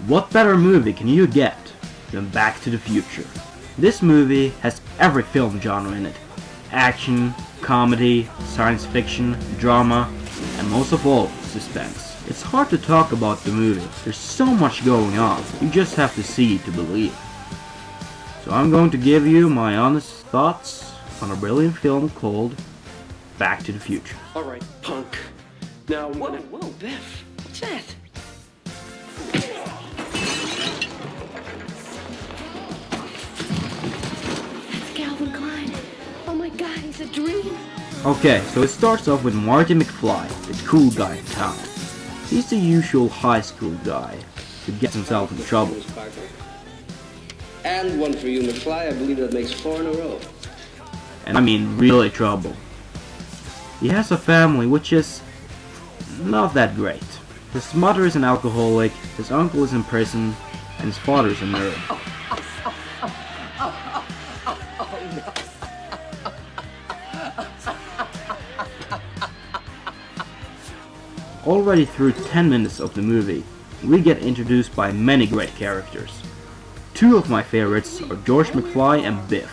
What better movie can you get than Back to the Future? This movie has every film genre in it. Action, comedy, science fiction, drama, and most of all, suspense. It's hard to talk about the movie. There's so much going on. You just have to see to believe. So I'm going to give you my honest thoughts on a brilliant film called Back to the Future. Alright, punk. Now I'm gonna... Whoa, Biff. What's that? That's Calvin Klein. Oh my god, he's a dream. Okay, so it starts off with Marty McFly, the cool guy in town. He's the usual high school guy who gets himself in trouble. And one for you, McFly. I believe that makes 4 in a row. And I mean really trouble. He has a family which is not that great. His mother is an alcoholic, his uncle is in prison, and his father is a nerd. Already through 10 minutes of the movie, we get introduced by many great characters. Two of my favorites are George McFly and Biff.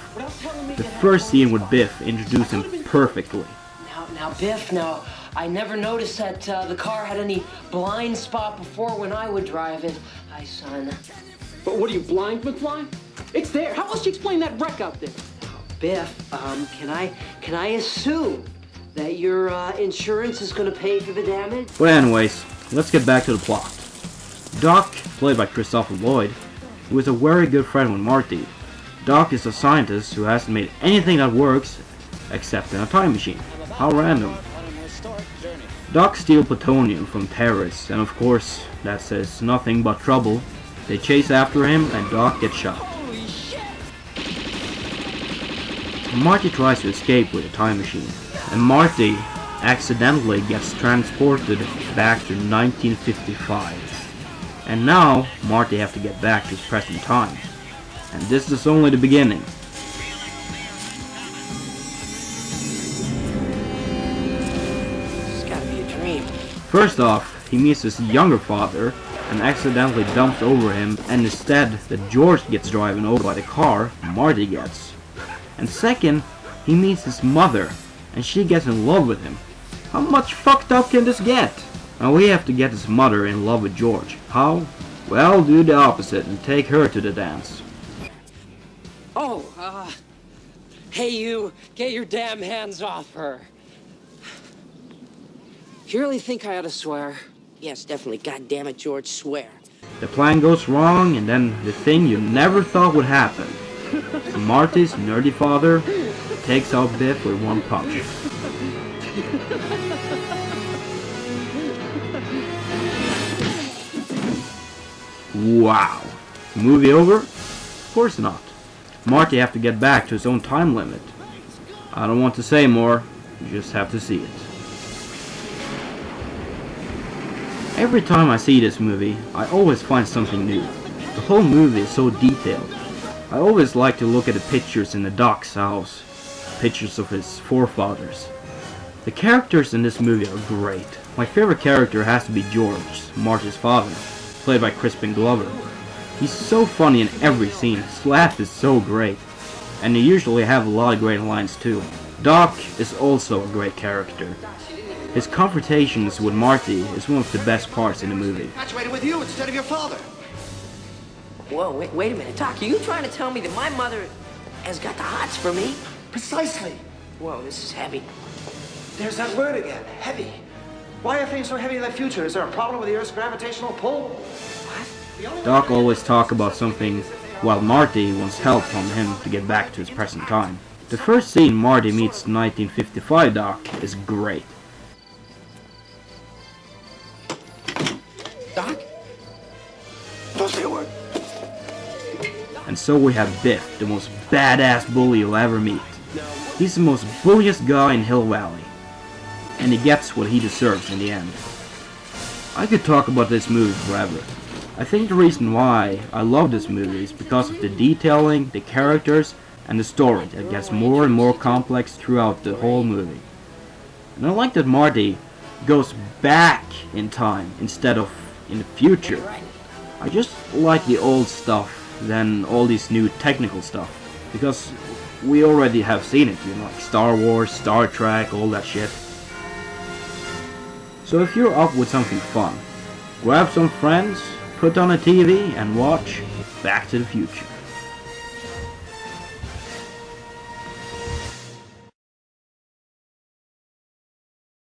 The first scene with Biff introduced him perfectly. Now, Biff, now, I never noticed that the car had any blind spot before when I would drive it. Hi, son. But what are you, blind, McFly? It's there. How else do you explain that wreck out there? Biff, can I assume that your insurance is going to pay for the damage? But anyways, let's get back to the plot. Doc, played by Christopher Lloyd, who is a very good friend with Marty. Doc is a scientist who hasn't made anything that works except in a time machine. How random. Doc steals plutonium from terrorists, and of course, that says nothing but trouble. They chase after him and Doc gets shot. Marty tries to escape with a time machine, and Marty accidentally gets transported back to 1955. And now, Marty has to get back to his present time. And this is only the beginning. This has got to be a dream. First off, he meets his younger father and accidentally dumps over him, and instead that George gets driven over by the car Marty gets. And second, he meets his mother, and she gets in love with him. How much fucked up can this get? Now we have to get his mother in love with George. How? Well, do the opposite and take her to the dance. Oh, hey you, get your damn hands off her. You really think I ought to swear? Yes, definitely. God damn it, George, swear. The plan goes wrong, and then the thing you never thought would happen. Marty's nerdy father takes out Biff with one punch. Wow. Movie over? Of course not. Marty have to get back to his own time limit. I don't want to say more, you just have to see it. Every time I see this movie, I always find something new. The whole movie is so detailed. I always like to look at the pictures in the Doc's house, pictures of his forefathers. The characters in this movie are great. My favorite character has to be George, Marty's father, played by Crispin Glover. He's so funny in every scene, his laugh is so great, and they usually have a lot of great lines too. Doc is also a great character. His confrontations with Marty is one of the best parts in the movie. Infatuated with you instead of your father. Whoa, wait a minute. Doc, are you trying to tell me that my mother has got the hots for me? Precisely. Whoa, this is heavy. There's that word again, heavy. Why are things so heavy in the future? Is there a problem with the Earth's gravitational pull? What? Doc always talk about something while Marty wants help from him to get back to his present time. The first scene Marty meets 1955 Doc is great. Doc? Don't say a word. And so we have Biff, the most badass bully you'll ever meet. He's the most bulliest guy in Hill Valley. And he gets what he deserves in the end. I could talk about this movie forever. I think the reason why I love this movie is because of the detailing, the characters, and the story that gets more and more complex throughout the whole movie. And I like that Marty goes back in time instead of in the future. I just like the old stuff than all this new technical stuff, because we already have seen it, you know, like Star Wars, Star Trek, all that shit. So if you're up with something fun, grab some friends, put on a TV and watch Back to the Future.